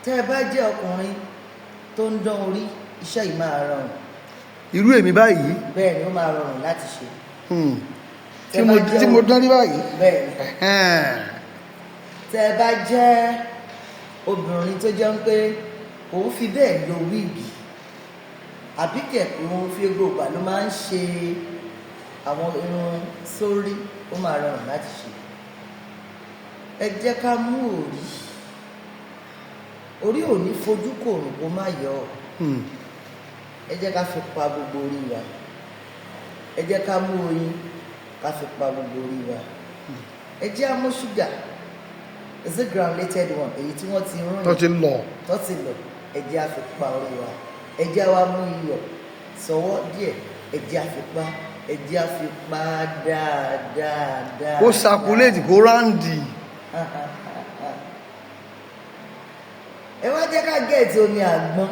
tẹ́ ẹ bá jẹ́ ọkùnrin tó ń dán orí iṣẹ́ yìí máa rọrùn. irú èmi báyìí. bẹ́ẹ̀ ni ó máa rọrùn láti ṣe. tí mo dán rí báyìí. bẹ́ẹ̀ ni tẹ́ ẹ bá jẹ́ obìnrin tó jẹ́ pé òun fi bẹ́ẹ̀ lo wíìgì àbí kẹ̀kẹ́ òun fi gbogbo ló máa ń ṣe àwọn irun sórí ó máa rọrùn láti ṣe. ẹ jẹ́ ká mú orí ò ní fojú kòrò kó má yọ ẹ jẹ́ ká fi pa gbogbo orí wa ẹ jẹ́ ká mú oyin ká fi pa gbogbo orí wa ẹ jẹ́ àmú ṣúgà is it granulated one èyí tí wọ́n ti rún yẹn tó ti lọ ẹ jẹ́ á fi pa orí wa ẹ jẹ́ wá mú iyọ̀ sọ́wọ́ díẹ̀ ẹ jẹ́ á fi pa ẹ jẹ́ á fi pa dáadáa. kó sakuléètì kó ráǹdì. ẹ wá jẹ́ ká gẹ̀ẹ́tì omi àgbọn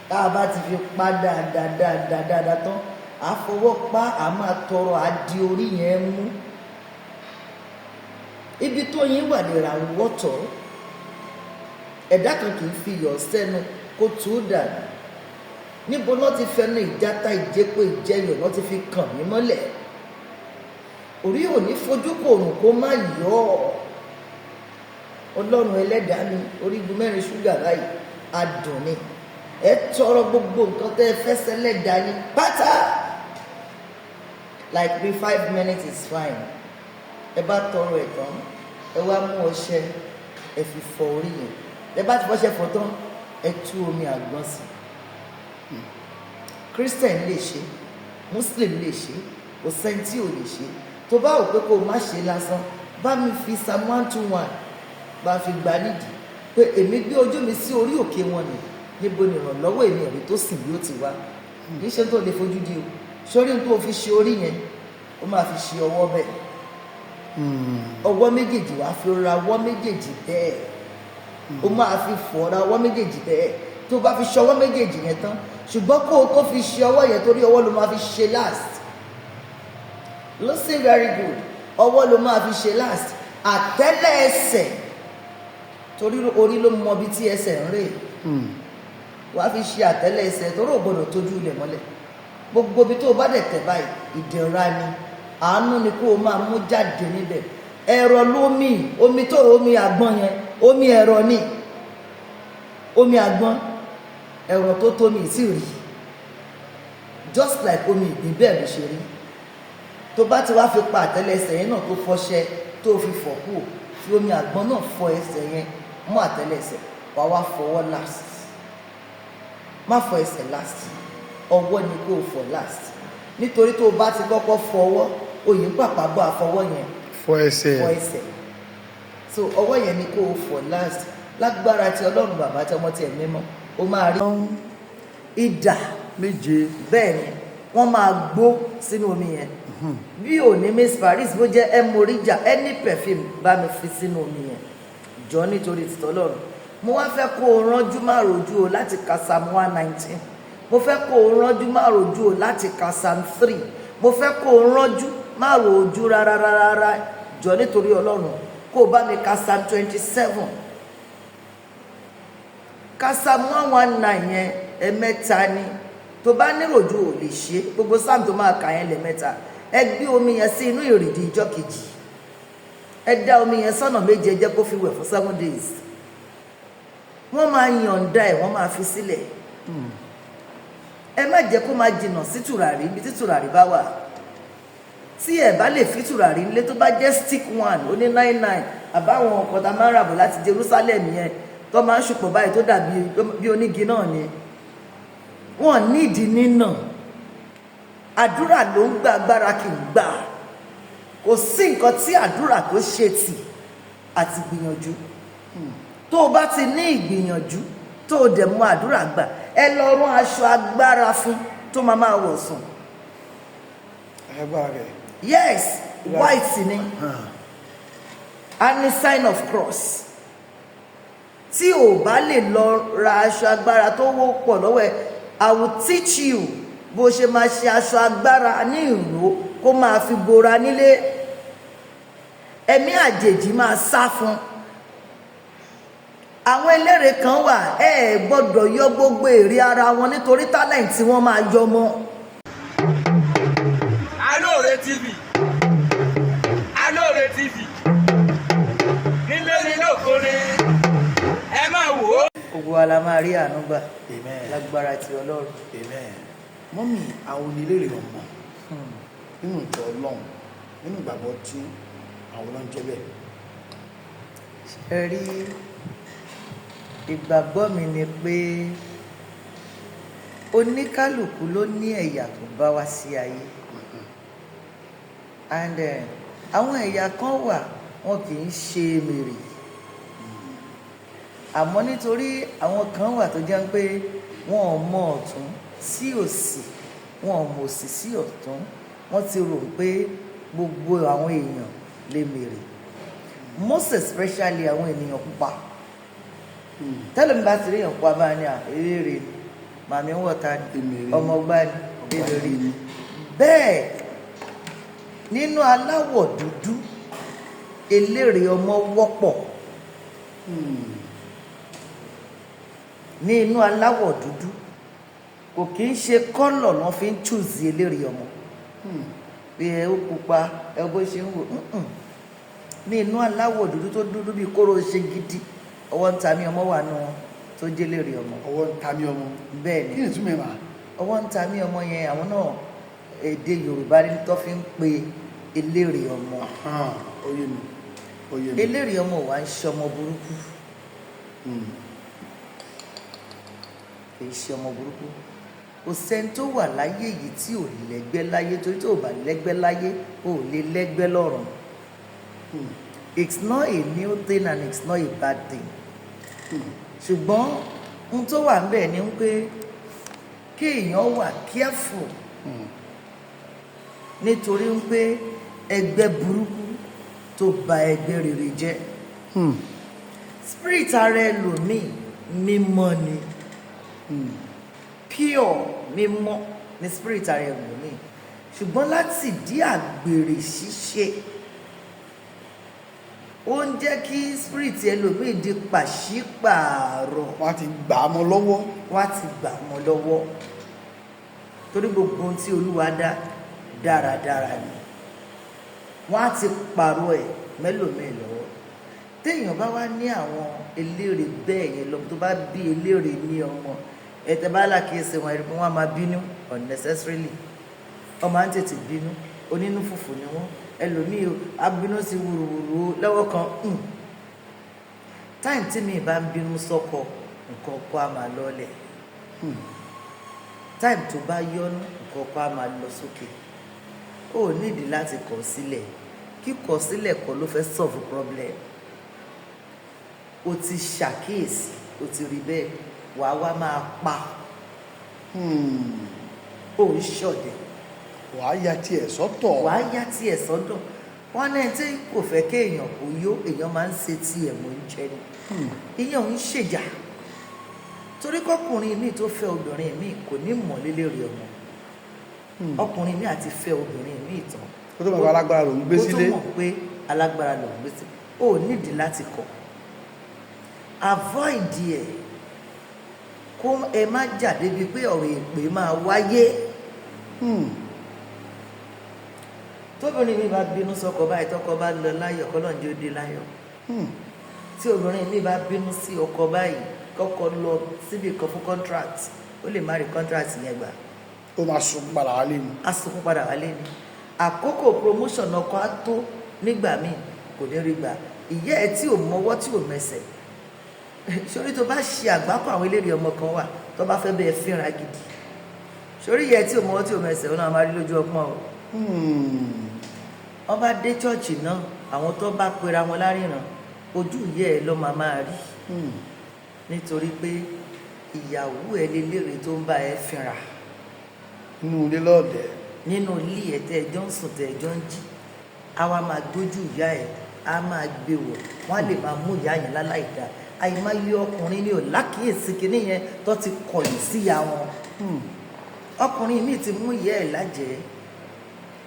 tá a bá ti fi pa dáadáa tán a fọwọ́ pa a máa tọrọ àdí orí yẹn mú ibi tó yín wà lè ra wọ́tọ̀ ẹ̀dá kan kì í fi yọ̀ sẹ́nu kó tó dànù níbo lọ́ ti fẹ́nu ìjáta ìjẹ́pọ̀ ìjẹyọ̀ lọ́ ti fi kàn mí mọ́lẹ̀ orí ò ní fojú kòrùn kó má yọ ọlọ́run ẹlẹ́dàá mi orígun mẹ́rin ṣúgà báyìí adùn ni ẹ tọrọ gbogbo nǹkan tẹ́ ẹ fẹ́ sẹ́lẹ̀dàá yín pátá like be 5 minutes is fine ẹ bá tọrọ ẹ̀ tán ẹ wá mú ọṣẹ ẹ fi fọ orí yẹn ẹ bá ti fọṣẹ fọ tán ẹ tú omi àgbọn sí Christian lè ṣe Muslim lè ṣe kò sẹ́ni tí ò lè ṣe tó bá wò pé kó o má ṣe lásán bá mi fi Psalm 121 bá fi gbà nídìí pé èmi gbé ojú mi sí orí òkè wọn ni níbo ni ìrànlọ́wọ́ èmi ẹ̀rí tó sìn yóò ti wá kì í ṣe tó lè fojú di o sórí tó fi ṣe orí yẹn ó máa fi ṣe ọwọ́ bẹ́ẹ̀ ọwọ́ méjèèjì wàá fi ra ọwọ́ méjèèjì bẹ́ẹ̀ ó máa fi fọ̀ ra ọwọ́ méjèèjì bẹ́ẹ̀ tó bá fi ṣe ọwọ́ méjèèjì yẹn tán ṣùgbọ́n kó o tó fi ṣe ọwọ́ yẹn torí ọwọ́ ló máa fi ṣe last listen very good ọwọ́ ló máa fi ṣe last àtẹ́lẹ̀ ẹsẹ̀ torí orí ló mọ ibi tí ẹsẹ̀ ń rè wàá fi ṣe àtẹ́lẹ̀ ẹsẹ̀ torí ò gbọdọ̀ tójú ilẹ̀ mọ́lẹ̀ gbogbo ibi tó o bá dẹ̀ tẹ̀ báyìí ìdẹ̀ra ni àánú ni kó o máa mú jáde níbẹ̀ ẹ̀rọ lómi omi tó omi àgbọn yẹn omi ẹ̀rọ ni omi àgbọn ẹ̀rọ tó tómi sí rí just like omi ìgbín bẹ́ẹ̀ ló ṣe rí tó bá ti wá fi pa àtẹ́lẹ̀ ẹsẹ̀ yẹn náà tó fọṣẹ tó fi fọ̀ kú fi omi àgbọn náà fọ ẹsẹ̀ yẹn mú àtẹ́lẹ̀ ẹsẹ̀ wàá wá fọwọ́ last má fọ ẹsẹ̀ last ọwọ́ ni kó o fọ last nítorí tó o bá ti kọ́kọ́ fọ ọwọ́ òyìn pàpà bọ́ àfọwọ́ yẹn fọ ẹsẹ̀ so ọwọ́ yẹn ni kó o fọ last lágbára ti ọlọ́run bàbá tí ọmọ tiẹ̀ mímọ́ o máa rí ìdà méje bẹ́ẹ̀ ni wọ́n máa gbó sínú omi yẹn bí ò ní Miss Paris bó jẹ́ emorija any perfume bá mi fi sínú omi yẹn jọ nítorí tìtọ́lọ́run mo wá fẹ́ kó o ránjú má rojú o láti ka Psalm 119 mo fẹ́ kó o ránjú má rojú o láti ka Psalm 3 mo fẹ́ kó o ránjú má rojú rárá jọ nítorí ọlọ́run kó o bá mi ka Psalm 27 ka Psalm 119 yẹn ẹ̀mẹ́ta ni tó bá níròjú ò lè ṣe gbogbo Psalm tó máa kà yẹn lẹ́mẹ́ta ẹ gbé omi yẹn sí inú ìrìndì ìjọ kejì ẹ dá omi yẹn sọ́nà méje jẹ́ kó fi wẹ̀ fún 7 days wọ́n máa yànda ẹ̀ wọ́n máa fi sílẹ̀ ẹ má jẹ́ kó máa jìnnà sí tùràrí ibi tí tùràrí bá wà tí ẹ bá lè fi tùràrí nílé tó bá jẹ́ stick one ó ní 99 àbáwọn ọkọ̀ tá máa ń ràbọ̀ láti Jerusalem yẹn tó máa ń ṣùpọ̀ báyìí tó dàbí bí onígi náà ni wọ́n nídìí nínà àdúrà ló ń gbà agbára kì í gbà kò sí nǹkan tí àdúrà tó ṣe tì àti gbìyànjú tó o bá ti ní ìgbìyànjú tó o dẹ̀ mú àdúrà gbà ẹ lọ rán aṣọ agbára fún tó máa máa wọ̀ sùn. agbára rẹ̀. yes white ni and the sign of cross tí o bá lè lọ ra aṣọ agbára tó wọ́pọ̀ lọ́wọ́ ẹ I will teach you bó ṣe máa ṣe aṣọ agbára ní ìró kó máa fi bora nílé ẹ̀mí àjèjì máa sá fún àwọn eléré kan wà ẹ gbọ́dọ̀ yọ gbogbo èrè ara wọn nítorí talent tí wọ́n máa yọ mọ́. Alore TV, Alore TV, nílé nílé òkúre ẹ máa wò ó. gbogbo wa la máa rí àánú gbà lágbára ti Ọlọ́run. mọ́mì àwọn onílérè ọmọ nínú ìjọ Ọlọ́run nínú ìgbàgbọ́ tí àwọn náà ń jẹ́ bẹ́ẹ̀. ṣe rí ìgbàgbọ́ mi ni pé oníkálùkù ló ní ẹ̀yà tó bá wá sí ayé and àwọn ẹ̀yà kan wà wọn kì í ṣe mèrè àmọ́ nítorí àwọn kan wà tó jẹ́ pé wọn ò mọ ọ̀tún sí òsì wọn ò mọ òsì sí ọ̀tún wọ́n ti rò pé gbogbo àwọn èèyàn lè mèrè most especially àwọn ènìyàn pupa tẹ́lẹ̀ mi bá ti rí èèyàn pupa bá ní Elére ni màmí wọ̀ta ni ọmọ ọgbà ni Elére ni bẹ́ẹ̀ nínú aláwọ̀ dúdú eléré ọmọ wọ́pọ̀ ní inú aláwọ̀ dúdú kò kí ń ṣe kọ́lọ̀ lọ́ fi ń chúùsì eléré ọmọ bí ẹ ó pupa ẹ bó ṣe ń wò ní inú aláwọ̀ dúdú tó dúdú bí kóró ṣe gidi ọwọ́ ń ta mí ọmọ wà nù tó jẹ́ eléré ọmọ. ọwọ́ ń ta mí ọmọ. bẹ́ẹ̀ ni kí ni túmọ̀ ẹ̀ máa. ọwọ́ ń ta mí ọmọ yẹn àwọn náà èdè Yorùbá ní tó fi ń pe eléré ọmọ. oyè mi oyè mi. eléré ọmọ wa ń ṣe ọmọ burúkú kì í ṣe ọmọ burúkú kò sẹ́ni tó wà láyé yìí tí ò lẹ́gbẹ́ láyé torí tó bá lẹ́gbẹ́ láyé ò lè lẹ́gbẹ́ lọ́run. It's not a new thing and it's not a bad thing. ṣùgbọ́n ohun tó wà níbẹ̀ ni pé kéèyàn wà careful nítorí pé ẹgbẹ́ burúkú tó ba ẹgbẹ́ rere jẹ́. Spirit ara ẹlòmíì mímọ́ ni pure mímọ́ ni spirit ara ẹlòmíì ṣùgbọ́n láti dí àgbèrè ṣíṣe ó ń jẹ́ kí spirit ẹlòmíì di pàṣípààrọ̀. wọ́n á ti gbà á mọ́ lọ́wọ́. wọ́n á ti gbà á mọ́ lọ́wọ́ torí gbogbo ohun tí Olúwa dá dáradára ni wọ́n á ti pààrọ̀ ẹ̀ mẹ́lòmíì lọ́wọ́. téèyàn bá wá ní àwọn eléré bẹ́ẹ̀ yẹn lọ tó bá bí eléré ní ọmọ ẹ̀tẹ̀ bá lákìíyèsí wọn ẹ̀rí pé wọ́n á máa bínú unnecessarily wọ́n máa ń tètè bínú onínú fùfù ni wọ́n ẹlòmíì abínú sí wùrùwùrù lọ́wọ́ kan táìmù tí mi bá ń bínú sọ́kọ nǹkan ọkọ á máa lọ́lẹ̀ táìmù tó bá yọnu nǹkan ọkọ á máa lọ sókè ó nídìí láti kọ̀ sílẹ̀ kíkọ̀ sílẹ̀ kọ́ ló fẹ́ solve problem o ti ṣàkíyèsí o ti rí bẹ́ẹ̀ wàá wá máa pa ó ń ṣọ̀dẹ̀ wàá ya tiẹ̀ sọ́tọ̀. wàá ya tiẹ̀ sọ́dọ̀ wọn náà tí kò fẹ́ kéèyàn kò yó èèyàn máa ń ṣe tiẹ̀ mọ́ ń jẹ ni ìyẹn ò ń ṣèjà torí kọkùnrin mi tó fẹ́ obìnrin mi kò ní mọ̀ lélẹ́rì ọmọ ọkùnrin mi àti fẹ́ obìnrin mi tán ó tó mọ̀ pé alágbára ló ń gbé sílé. ó tó mọ̀ pé alágbára ló ń gbé sílé ó nídìí láti kọ̀ avoid ẹ̀ kó ẹ má jà débi pé ọ̀rọ̀ èpè máa wáyé. tóbìnrin mi bá bínú sọ́kọ báyìí tọ́kọ bá lọ láyọ̀ kọ́ lọ́njẹ́ ó dé láyọ̀ tí obìnrin mi bá bínú sí ọkọ báyìí kọ́kọ́ lọ síbi kan fún contract ó lè má rí contract yẹn gbà. ó máa sùn padà wálé ni. á sùn padà wálé ni àkókò promotion ọkọ á tó nígbà míì kò ní rí gbà ìyá ẹ tí ò mọwọ́ tí ò mẹsẹ̀ sórí tó bá ṣe àgbákò àwọn eléré ọmọ kan wà tó bá fẹ́ bẹ́ẹ̀ fínra gidi sórí ìyá ẹ tí ò mọwọ́ tí ò mẹsẹ̀ ó náà máa rí lójú ọpọ́n o. wọ́n bá dé chọ́ọ̀chì náà àwọn tó bá pera wọn láríran ojú ìyá ẹ ló máa rí nítorí pé ìyàwó ẹ lélẹ́rìí tó ń bá ẹ fínra nínú ilé lọ́ọ̀dẹ̀. nínú ilé ẹ tẹ́ ẹjọ́ ń sùn tẹ́ ẹjọ́ ń jí á wá máa dójú ìyá ẹ á máa gbé wọ̀ wọ́n á lè máa mú ìyá yẹn láláì dáa àìmáyé ọkùnrin ní ò lákìyèsí kìíní yẹn tó ti kọ̀yìn síya wọn ọkùnrin míì ti mú ìyá ẹ̀ lájẹ̀ẹ́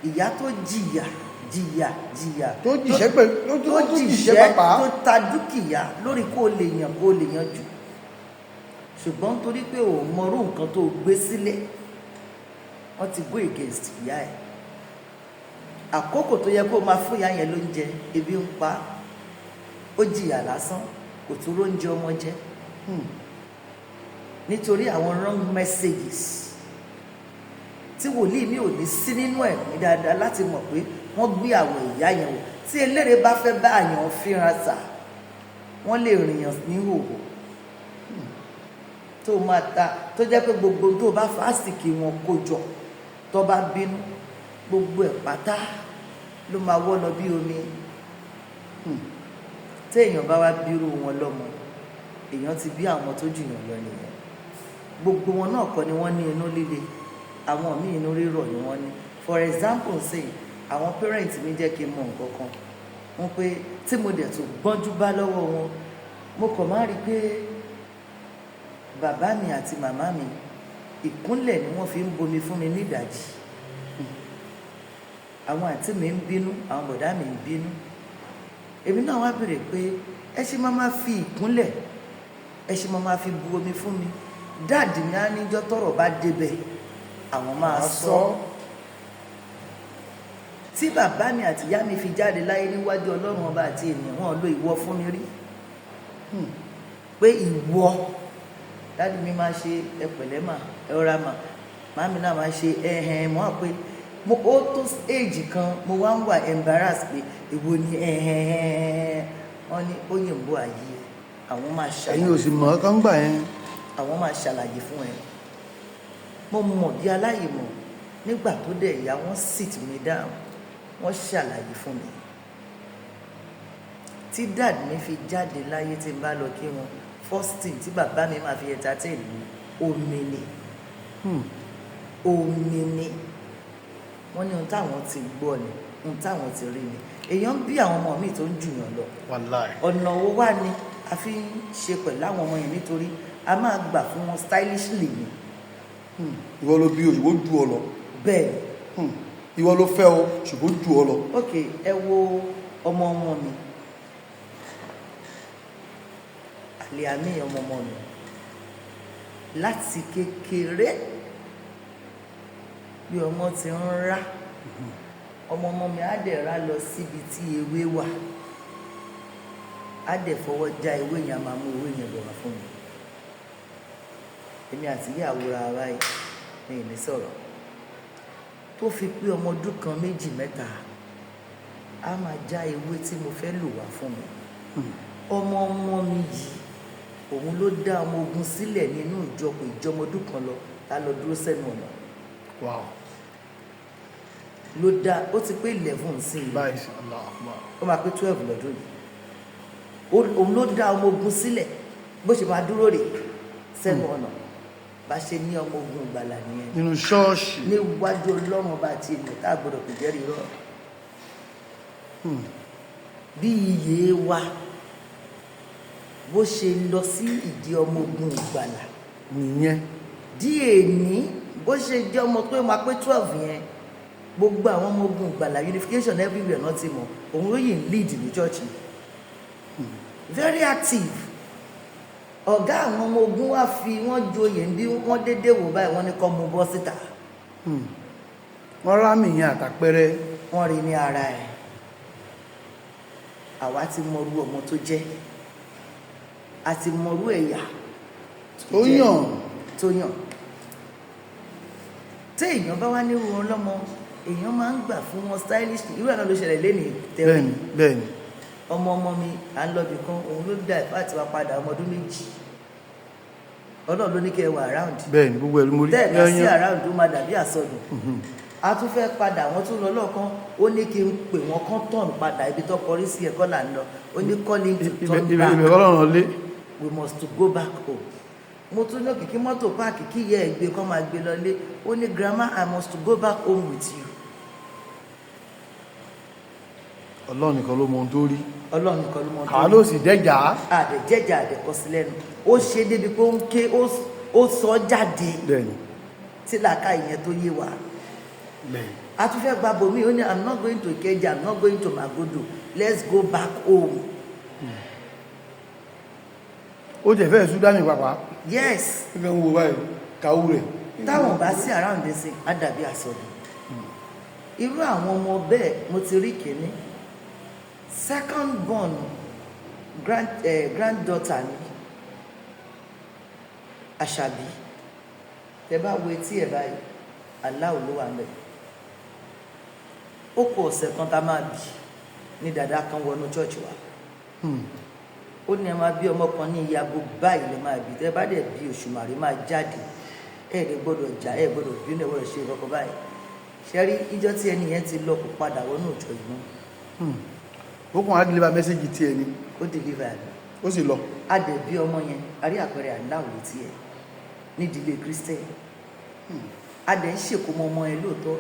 ìyá tó jìyà jìyà tó jìṣẹ́ pẹ̀lú tó jìṣẹ́ pàpà tó ta dúkìá lórí kó lè yanjú ṣùgbọ́n torí pé ò mọrú nǹkan tó gbé sílẹ̀ wọ́n ti go against ìyá ẹ̀ àkókò tó yẹ kó máa fún ìyá yẹn lóúnjẹ ebi ń pa ó jìyà lásán kò tún róúnjẹ ọmọ jẹ nítorí àwọn wrong messages tí wòlíì mi ò ní sí nínú ẹ̀mí dáadáa láti mọ̀ pé wọ́n gbé àwọn ìyá yẹn wò tí eléré bá fẹ́ bá àyàn fínra sà wọ́n lè rìnyàn ní hòhò tó máa ta tó jẹ́ pé gbogbo tó bá fásitì wọn kó jọ tó bá bínú gbogbo ẹ̀ pátá ló máa wọ́ lọ bí omi tí èèyàn bá wá bírú wọn lọ́mọ èèyàn ti bí àwọn tó jùyàn lọ nìyẹn gbogbo wọn náà kọ́ ni wọ́n ní inú líle àwọn míì inú rírọ̀ ni wọ́n ní for example say àwọn parents mi jẹ́ kí n mọ nǹkan kan wọ́n pé tí mo dẹ̀ tó gbọ́njú bá lọ́wọ́ wọn mo kàn máa rí i pé bàbá mi àti màmá mi ìkúnlẹ̀ ni wọ́n fi ń bomi fún mi nídàjí àwọn àǹtí mi ń bínú àwọn bọ̀dá mi ń bínú èmi náà wá bèrè pé ẹ ṣe máa fi ìkúnlẹ̀ ẹ ṣe máa fi bu omi fún mi dáàdì mi á níjọ́ tọ́rọ̀ bá débẹ̀ àwọn máa sọ tí bàbá mi àti ìyá mi fi jáde láyé níwájú Ọlọ́run ọba àti ènìyàn wọn lo ìwọ fún mi rí pé ìwọ dáàdì mi máa ṣe ẹpẹ̀lẹ́ mà ẹrọra mà màmí náà máa ṣe ẹhẹn mọ́ pé mo ó tó éèjì kan mo wá ń wà embarrass pé èwo ni ẹhẹn wọn ní ó yìnbó àyè àwọn máa ṣàlàyé ẹ̀yin ò sì mọ̀ ọ́ kán gbà yẹn àwọn máa ṣàlàyé fún ẹ mo mọ̀ bí aláìmọ̀ nígbà tó dẹ̀ ìyá wọn sit me down wọ́n ṣàlàyé fún mi tí dad mi fi jáde láyé tí n bá lọ kí wọn first thing tí bàbá mi máa fi entertain mi omi ni wọ́n ní ohun táwọn ti gbọ́ ni ohun táwọn ti rí ni èèyàn bí àwọn ọmọ mi tó ń jùyàn lọ ọ̀nà owó wà ní a fi ń ṣe pẹ̀lú àwọn ọmọ yẹn nítorí a máa gbà fún wọn stylishly ni. ìwọ ló bí o ṣùgbọ́n ju ọ lọ. bẹ́ẹ̀ ìwọ ló fẹ́ o ṣùgbọ́n ju ọ lọ. ok ẹ wo ọmọ mi àlìámì ọmọ mi láti kékeré bí ọmọ ti ń rá ọmọ mi á dẹ̀ rá lọ síbi tí ewé wà á dẹ̀ fọwọ́ já ewé yẹn máa mú ewé yẹn bọ̀ wá fún mi èmi àti ìyàwó ra ara yìí ní ìní sọ̀rọ̀ tó fi pé ọmọ ọdún kan méjì mẹ́ta á máa já ewé tí mo fẹ́ lò wá fún mi ọmọ mi yìí òun ló dá ọmọ ogun sílẹ̀ nínú ìjọmọ ọdún kan lọ tá lọ dúró sẹ́nu ọ̀nà ló dá ó ti pé 11 sí i ó máa pé 12 lọ́dún yìí òun ló dá ọmọ ogun sílẹ̀ bó ṣe máa dúró rè sẹ́nu ọ̀nà bá ṣe ní ọmọ ogun ìgbàlà nìyẹn nínú ṣọ́ọ̀ṣì níwájú Ọlọ́run ọba àti ènìyàn tá a gbọ́dọ̀ kò jẹ́rìí rọ bí iye wa bó ṣe lọ sí ìdí ọmọ ogun ìgbàlà nìyẹn díẹ̀ ní bó ṣe jẹ́ ọmọ tó máa pé 12 yẹn gbogbo àwọn ọmọ ogun ìgbàlà unification everywhere náà ti mọ̀ òun ló yìí ń lead ní church very active ọ̀gá àwọn ọmọ ogun wá fi wọ́n joyè bí wọ́n dédé wò báyìí wọ́n ní kọ́ mú bọ́ síta wọ́n rámì yẹn àtàpẹrẹ wọ́n rí ní ara ẹ̀ àwa ti mọrú ọmọ tó jẹ́ àti mọrú ẹ̀yà tó yàn tí èèyàn bá wá nírú wọn lọ́mọ èèyàn máa ń gbà fún wọn stylish irú ẹ̀ náà ló ṣẹlẹ̀ lénìí tẹ́wọ́ bẹ́ẹ̀ni ọmọ mi à ń lọ́bì kan òun ló dá ìfá àti wá padà ọmọ ọdún 2 ọlọ́run ló ní kẹ́ ẹ wà around bẹ́ẹ̀ni gbogbo ẹ̀lú mórí tẹ́ẹ̀ bá sí around ó máa dàbí àsọdùn a tún fẹ́ padà wọ́n tún lọ lọ́ọ̀kan ó ní kí n pè wọ́n kán tọ̀nù padà ibi tó kọrí sí ẹ̀kọ́ là ń lọ ó ní calling to turn back we must to go back home mo tún ní òkìkí mọ́tò páàkì kí ìyá ẹ̀ gbé kán máa gbé lọlé ó ní grandma I must to go back home with you. Ọlọ́run nìkan ló mọ ohun tó rí Ọlọ́run nìkan ló mọ ohun tó rí àá ló sì dẹ́jà àdẹ̀jẹ́jà àdẹ̀kọ́ sí lẹ́nu ó ṣe débi pé ó ń ké ó sọ jáde tí làákà ìyẹn tó yé wa a tún fẹ́ gba bòmí ó ní I'm not going to Ikeja, I'm not going to Magodo, let's go back home. ó jẹ́ fẹ́ Súdánì pàpà. Yes. ó fẹ́ ń wo báyìí kàwú rẹ̀. táwọn bá sí around the same á dàbí àsọdùn. irú àwọn ọmọ bẹ́ẹ̀ mo ti rí kìíní second born granddaughter ni Àṣàbí tẹ bá wo etí ẹ̀ báyìí aláwọ̀ ló wà mẹ́. ó kù ọ̀sẹ̀ kan tá a máa bì ní dàda kan wọnú church wa ó ní ẹ máa bí ọmọ kan ní ìyàbò báyìí lè máa bì tẹ bá dẹ̀ bí Òṣùmàrè máa jáde ẹ̀ lè gbọ́dọ̀ jà ẹ̀ gbọ́dọ̀ bínú ẹ̀ gbọ́dọ̀ ṣe ìkọ̀kọ̀ báyìí ṣẹ́rí ìjọ tí ẹni yẹn ti lọ kó padà wọnú ìjọ ìmọ̀. ó kàn á deliver message tí ẹni. ó deliver ẹ̀. ó sì lọ. a dẹ̀ bí ọmọ yẹn a rí àpẹẹrẹ aláwọ̀ létí ẹ̀ nídìílé Christian. a dẹ̀ ń ṣèkómọ ọmọ yẹn lóòótọ́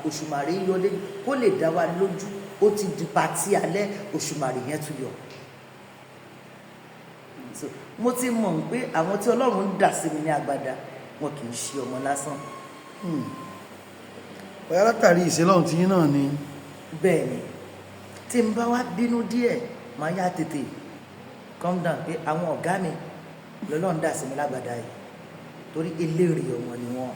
Òṣùmàrè yọlé kó lè dá wa lójú ó ti di patí alẹ́ Òṣùmàrè yẹn tún yọ. mo ti mọ̀ pé àwọn tí Ọlọ́run ń dà sí mi ní agbada wọn kì í ṣe ọmọ lásán. bóyá látàrí ìṣẹ́lọ́run tí yín náà ni. bẹ́ẹ̀ ni tí n bá wá bínú díẹ̀ máa yá tètè calm down pé àwọn ọ̀gá mi lọ́lọ́run dà sí mi lágbàdá yìí torí eléré ọmọ ni wọ́n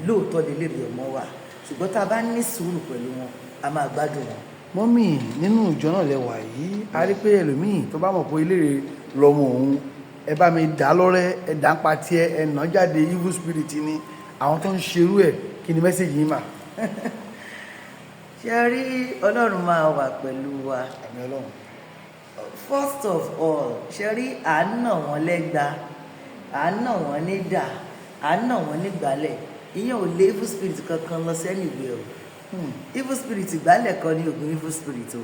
lóòótọ́ lè lérè ọmọ wa ṣùgbọ́n tá a bá ní sùúrù pẹ̀lú wọn a máa gbádùn wọn. mọ́mì nínú ìjọ náà lẹ́wà yìí a rí pé ẹlòmíì tó bá mọ̀ pé eléré lọ́mọ òun ẹ bá mi dá lọ́rẹ́ ẹ dá ń pa tiẹ̀ ẹ nà jáde evil spirit ni àwọn tó ń ṣerú ẹ̀ kí ni mẹ́sẹ̀gì yín mà. ṣe rí Ọlọ́run máa wà pẹ̀lú wa. àmín Ọlọ́run. first of all ṣe rí à ń nà wọ́n lẹ́gba à ń nà wọ́n nídà à ń nà wọ́n nígbàlẹ̀ ìyẹn ò lé evil spirit kankan lọ sẹ́ni ìwé o evil spirit ìgbàlẹ̀ kan ní oògùn evil spirit o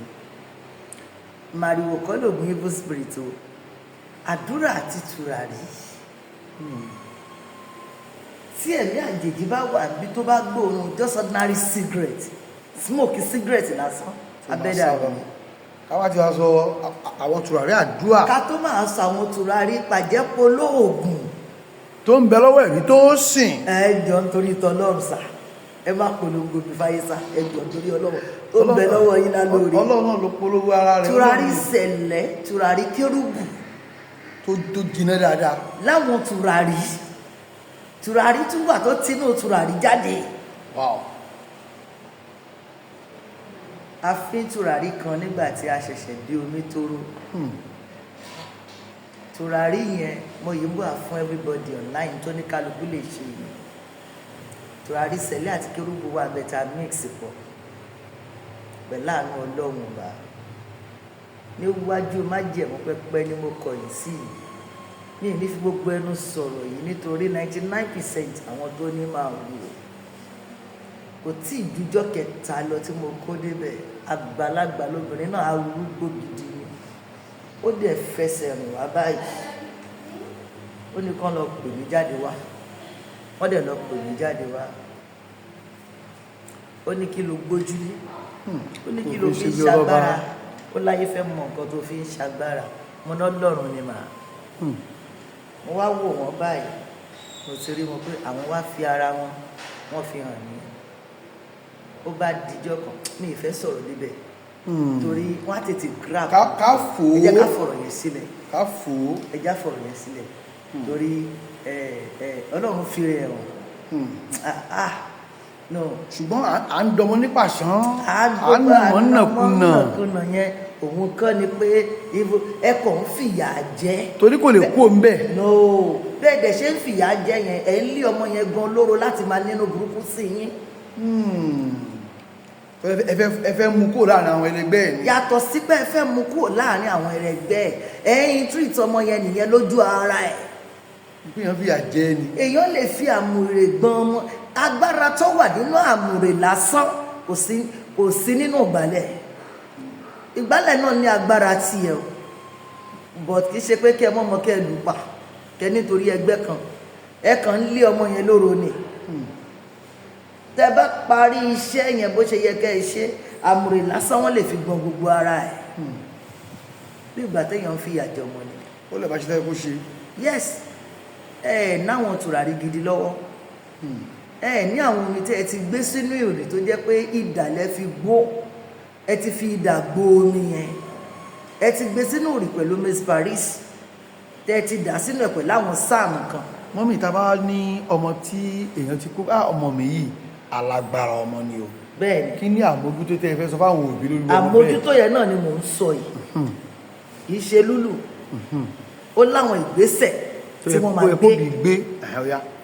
màrìwò kan ní oògùn evil spirit o àdúrà àti tùràrí tí ẹ̀mí àjèjì bá wà níbi tó bá gbóòórùn just ordinary cigarette smoke cigarette lásán abẹ́dà rẹ̀. káwá ti wá sọ àwọn tùràrí àdúrà. ká tó máa sọ àwọn tùràrí pàjẹ́pọ̀ lóògùn. tó ń bẹ lọ́wọ́ ẹ̀rí tó sìn. ẹ jọ nítorí tọlọ́run sà ẹ má polongo bí fáyé sà ẹ jọ nítorí Ọlọ́run ó ń bẹ lọ́wọ́ yín lálórí. Ọlọ́run náà ló polówó ara rẹ̀. tùràrí sẹ̀lẹ̀ tùràrí kérúbù. tó jiná dáadáa. láwọn tùràrí tún wà tó tinú tùràrí jáde. Wow. a fín tùràrí kan nígbà tí a ṣẹ̀ṣẹ̀ dé omi tóró. tùràrí yẹn mo yìí ń bọ̀ fún everybody online tó ní kálukú lè ṣe yìí. tùràrí sẹ̀lẹ̀ àti kérúbù wà bẹ́tà mix pọ̀ pẹ̀lú àánú Ọlọ́run bá níwájú májẹ̀mú pẹ́pẹ́ ni mo kọ̀yìn sí i ní fi gbogbo ẹnu sọ̀rọ̀ yìí nítorí 99% àwọn tó ní máa wù ó kò tí ì jújọ́ kẹta lọ tí mo kó débẹ̀ àgbàlagbà lóbìnrin náà arúgbó gidi ni ó dẹ̀ fẹsẹ̀ rìn wá báyìí ó ní kán lọ pè mí jáde wá wọ́n dẹ̀ lọ pè mí jáde wá ó ní kí ló gbójúlé ó ní kí ló fi ń ṣagbára ó láyé fẹ́ mọ nǹkan tó fi ń ṣagbára mo ná lọ́rùn ni màá mo wá wò wọ́n báyìí mo ti rí wọn pé àwọn wá fi ara wọn wọ́n fi hàn mí ó bá dijọ́ kan mi ì fẹ́ sọ̀rọ̀ níbẹ̀ torí wọ́n á tètè grab ká fò ó ẹ jẹ́ ká fọ̀rọ̀ yẹn sílẹ̀ ká fò ó ẹ jẹ́ ká fọ̀rọ̀ yẹn sílẹ̀ torí Ọlọ́run fi rẹ̀ hàn no ṣùgbọ́n à ń dọmọ nípa ṣán à ń nà nàkúnà yẹn òun kọ́ ni pé ẹkọ̀ ń fìyà jẹ torí kò lè kú òun bẹ́ẹ̀. no bẹ́ẹ̀ dẹ̀ ṣe ń fìyà jẹ yẹn ẹ̀ ń lé ọmọ yẹn gan lóró láti máa nínú burúkú sí yín. ẹ fẹ́ mú kúrò láàrin àwọn ẹlẹgbẹ́ ẹ̀ ni. yàtọ̀ sí pé ẹ fẹ́ mú kúrò láàrin àwọn ẹlẹgbẹ́ ẹ̀ ẹ̀yin treat ọmọ yẹn nìyẹn lójú ara ẹ̀. èèyàn fìyà jẹ ni. èèyàn lè fi àmùrè gbọ́n ọmọ agbára tó wà nínú àmùrè lásán kò sí nínú ìgbálẹ̀ ìgbálẹ̀ náà ní agbára tiẹ̀ o but kì í ṣe pé kí ẹ mọ́ ọmọ kẹ́ ẹ lù pa kẹ́ nítorí ẹgbẹ́ kan ẹ kàn ń lé ọmọ yẹn lóró ni tẹ bá parí iṣẹ́ yẹn bó ṣe yẹ kẹ́ ẹ ṣe àmùrè lásán wọ́n lè fi gbọ́n gbogbo ara ẹ̀ bí ìgbà téèyàn ń fi ìyà jẹ ọmọ ni. ó lè bá ṣe tẹ́ kó ṣe. yes náwọn tùràrí gidi lọ́wọ́ ẹ ní àwọn omi tí ẹ ti gbé sínú ìrì tó jẹ́ pé idà lẹ fi gbó, ẹ ti fi idà gbó omi yẹn, ẹ ti gbé sínú ìrì pẹ̀lú Miss Paris, tẹ ti dà sínú ẹ̀ pẹ̀lú àwọn sáàmù kan. mọ́mí ta bá ní ọmọ tí èèyàn ti kó ọmọ mi yìí alágbára ọmọ ni o, bẹ́ẹ̀ni kí ni àmójútó tẹ́ ẹ fẹ́ sọ fáwọn òbí lórí ọmọ bẹ́ẹ̀? àmójútó yẹn náà ni mò ń sọ yìí, kì í ṣe lúlù, ó láwọn ìgbésẹ̀ tí wọ́n máa gbé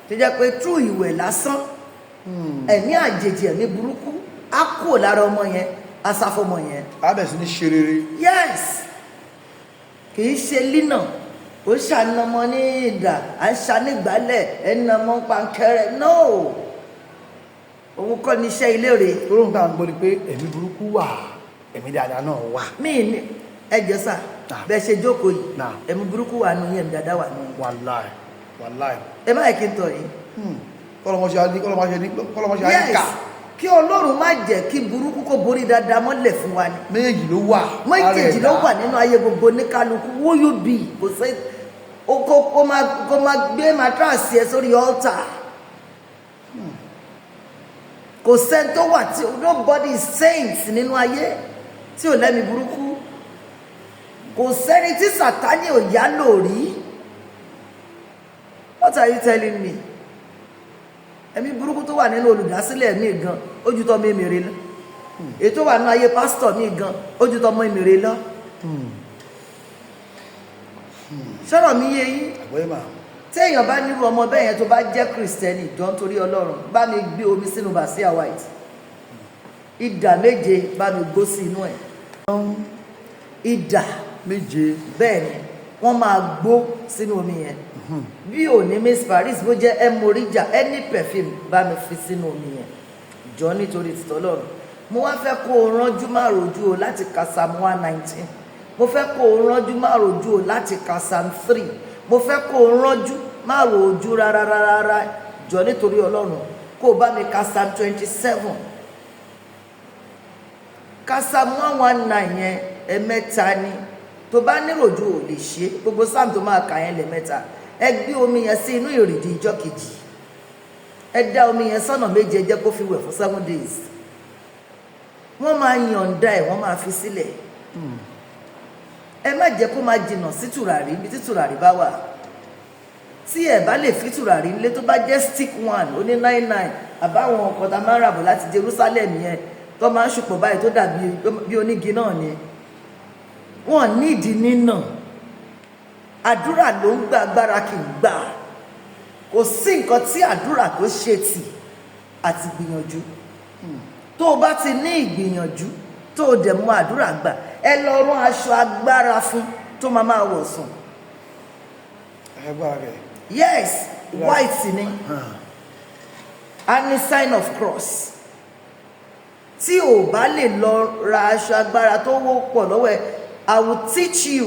tó jẹ́ pé tú ìwẹ̀ lásán ẹ̀mí àjèjì ẹ̀mí burúkú á kúrò lára ọmọ yẹn, á sá fọmọ yẹn. á bẹ̀ sí ní ṣe rere. yes, kì í ṣe línà ó ṣànàmọ́ ní ìdà à ń ṣanígbálẹ̀ ẹnàmọ́ pankẹrẹ no, òun kọ́ ní iṣẹ́ Elére. olóhùn tá à ń gbọ́ ni pé ẹ̀mí burúkú wà, ẹ̀mí dáadáa náà wà. mí ní ẹjọ́ sà bẹ́ẹ̀ ṣe jókòó yìí Nah. ẹ̀mí burúkú wà nù yẹn, ẹ̀mí dáadáa wà nù yẹn. wàláì wàláì. ẹ má yẹ kí n tọ̀ yìí. kọ́lọ́mọṣẹ́ àyíká. yes, kí Ọlọ́run má jẹ́ kí burúkú kó borí dáadáa mọ́lẹ̀ fún wa ni. méjèèjì ló wà. méjèèjì ló wà nínú ayé gbogbo oníkálukú. who you be kò sí kó máa gbé matrasi ẹ sórí altar. kò sẹ́ni tó wà tí nobody is saint nínú ayé tí ò lẹ́mi burúkú. kò sẹ́ni tí Sátánì ò yá lórí. what are you telling me? ẹ̀mí burúkú tó wà nínú olùdásílẹ̀ mi gan ojú tọ́ mi mèrè lọ, èyí tó wà nínú ayé pásítọ̀ mi gan ojú tọ́ mi mèrè lọ. sọ̀rọ̀ mi yé yín? téèyàn bá nírú ọmọ bẹ́ẹ̀ yẹn tó bá jẹ́ kìrìsìtẹ́nì jọ nítorí Ọlọ́run bá mi gbé omi sínú bàsíà white, idà méje bá mi gbó sí inú ẹ̀. idà méje. bẹ́ẹ̀ ni wọ́n máa gbó sínú omi yẹn. bí ò ní Miss Paris bó jẹ́ emorija any perfume bá mi fi sínú omi yẹn jọ nítorí tìtọ́ Ọlọ́run. mo wá fẹ́ kó o ránjú má rojú o láti ka Psalm 119. mo fẹ́ kó o ránjú má rojú o láti ka Psalm 3. mo fẹ́ kó o ránjú má rojú rárá jọ nítorí Ọlọ́run kó o bá mi ka Psalm 27. ka Psalm 119 yẹn ẹ̀mẹ́ta ni tó bá níròjú ò lè ṣe gbogbo Psalm tó máa kà yẹn lẹ́mẹ́ta. ẹ gbé omi yẹn sí inú ìrìdì ìjọ kejì, ẹ dá omi yẹn sọ́nà méje jẹ́ kó fi wẹ̀ fún 7 days. wọ́n máa yọ̀ǹda ẹ̀, wọ́n máa fi sílẹ̀. ẹ má jẹ́ kó máa jìnnà sí tùràrí ibi tí tùràrí bá wà. tí ẹ bá lè fi tùràrí nílé tó bá jẹ́ stick one ó ní 99 àbáwọn ọkọ̀ tá máa ń ràbọ̀ láti Jerusalem yẹn tó máa ń ṣùpọ̀ báyìí tó dàbí bí onígi náà ni wọ́n nídìí nínà. àdúrà ló ń gba agbára kì í gbà. kò sí nǹkan tí àdúrà tó ṣe tì àti gbìyànjú. tó o bá ti ní ìgbìyànjú tó o dẹ̀ mú àdúrà gbà ẹ lọ rán aṣọ agbára fún tó máa wọ̀ sùn. agbára rẹ̀. yes, white ni a ní sign of cross. tí o bá lè lọ ra aṣọ agbára tó wọ́pọ̀ lọ́wọ́ ẹ I will teach you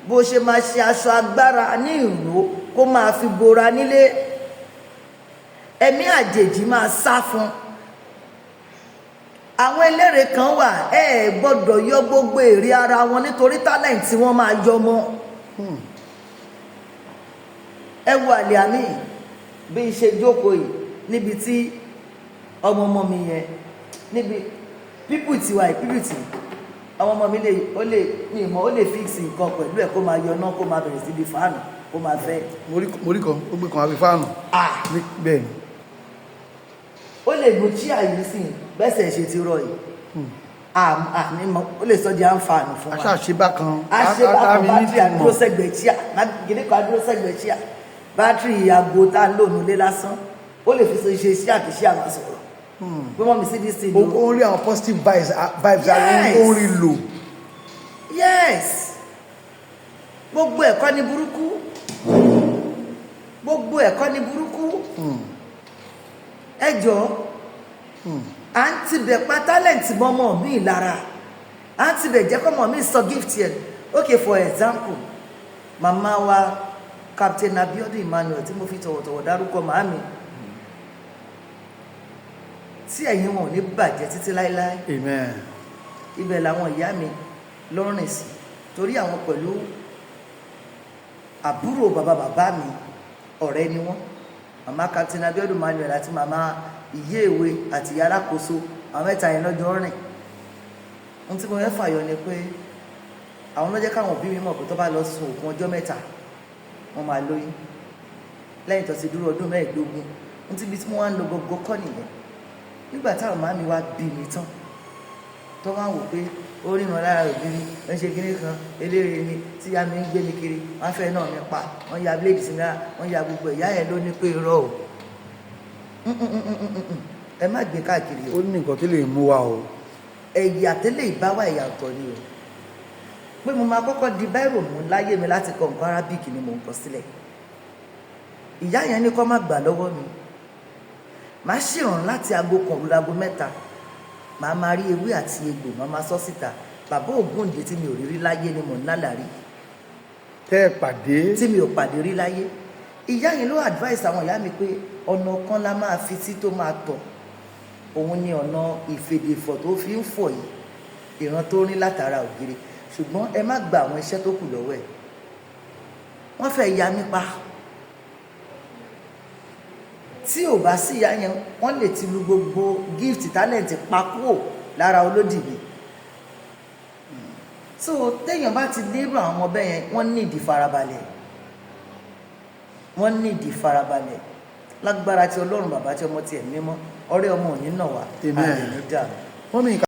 bó ṣe máa ṣe aṣọ agbára ní ìró kó máa fi bora nílé. ẹ̀mí àjèjì máa sá fún. àwọn eléré kan wà ẹ gbọ́dọ̀ yọ gbogbo èrè ara wọn nítorí talent tí wọ́n máa yọ mọ́. ẹ wo àlè àmì bí n ṣe jókòó yìí níbi tí ọmọ mi yẹn níbi pípù tiwa ìpípù tì àwọn ọmọ mi ó lè fíìsì nǹkan pẹ̀lú ẹ̀ kó máa yọ náà kó máa bẹ̀rẹ̀ síbi fáànù kó máa fẹ́. mo rí kan ó gbé kan àbí fáànù. bẹ́ẹ̀ ni. ó lè gbó chíà yìí sí bẹ́sẹ̀ ṣe ti rọ yìí. ó lè sọ di àǹfààní fún wa. aṣàṣebá kan. bátìrì àdúró sẹ́gbẹ̀ẹ́ chíà gidi kan àdúró sẹ́gbẹ̀ẹ́ chíà bátìrì àgbo tá a lò nílé lásán ó lè fi ṣe iṣẹ́ àkíṣe àwọn sọ̀rọ̀. pé wọ́n mi sí dis thing. ó rí àwọn positive vibes àwọn ó rí lò. yes, gbogbo ẹ̀kọ́ ni burúkú. gbogbo ẹ̀kọ́ ni burúkú. ẹ jọ̀ọ́ à ń tibẹ̀ pa talent mọ́mọ́ mi lára à ń tibẹ̀ jẹ́ kọ́mọ mi sọ gift yẹn. okay, for example màmá wa Captain Abiodun Emmanuel tí mo fi tọ̀wọ̀tọ̀wọ̀ dárúkọ màámi tí ẹ̀yin wọn ò ní bàjẹ́ títí láéláé. amen. ibẹ̀ làwọn ìyá mi lọ́rìn sí torí àwọn pẹ̀lú àbúrò bàbá mi ọ̀rẹ́ ni wọ́n. màmá Captain Abiodun Manuel àti màmá Ìyéèwé àti ìyá alákòóso àwọn mẹ́ta yẹn lọ́jọ́ rìn. Ohun tí mo fẹ́ fàyọ ni pé àwọn ló jẹ́ káwọn òbí mi mọ̀ pé tó bá lọ sun òkun ọjọ́ mẹ́ta wọ́n máa lóyún lẹ́yìn tó ti dúró ọdún 15. Ohun tí ibi tí mo wá ń lo gbogbo kọ́ nìyẹn. Nígbà táwọn màmá mi wá bí mi tán tó wá wò pé ó ríran lára ògiri ó ń ṣe kinní kan eléré ni tí ìyá mi ń gbé mi kiri wọ́n fẹ́ náà mi pa wọ́n ya bíléèdì sí mi lára wọ́n ya gbogbo ìyá yẹn ló ní pé irọ́ o ẹ má gbé káàkiri o. ó ní nǹkan tó lè mú wa o. ẹ̀yà tẹ́lẹ̀ ìbáwá ẹ̀yà ọ̀tọ̀ ni o. Pé mo máa kọ́kọ́ di báírò mú láyé mi láti kọ nǹkan Arabic ni mò ń kọ sílẹ̀. Ìyá yẹn ní kó má gbà lọ́wọ́ mi. Màá ṣèrànràn láti aago kan òru aago 3. Màá máa rí ewé àti egbò màá máa sọ síta. Bàbá Ògúndé tí mi ò rí rí láyé ni mò ń lálàrí. tẹ́ ẹ pàdé. Tí mi ò pàdé rí láyé. Ìyá yẹn ló advice àwọn ìyá mi pé ọ̀nà kan la máa fi sí tó máa tọ̀. Òun ni ọ̀nà ìfèdèfọ̀ tó fi ń fọ̀ yìí. Ìran tó rí látara ògiri. Ṣùgbọ́n ẹ má gba àwọn iṣẹ́ tó kù lọ́wọ́ ẹ̀. Wọ́n fẹ́ ya nípa. Tí ò bá sí ìyá yẹn wọ́n lè ti lu gbogbo gift talent pa kúrò lára olódì mi. So téèyàn bá ti dérò àwọn ọmọ bẹ́ẹ̀ yẹn wọ́n ní ìdí farabalẹ̀. Wọ́n ní ìdí farabalẹ̀. Lágbára tí Ọlọ́run bàbá tí ọmọ tiẹ̀ mímọ́ ọ̀rẹ́ ọmọ ò ní nà wá. Amen. Àmín.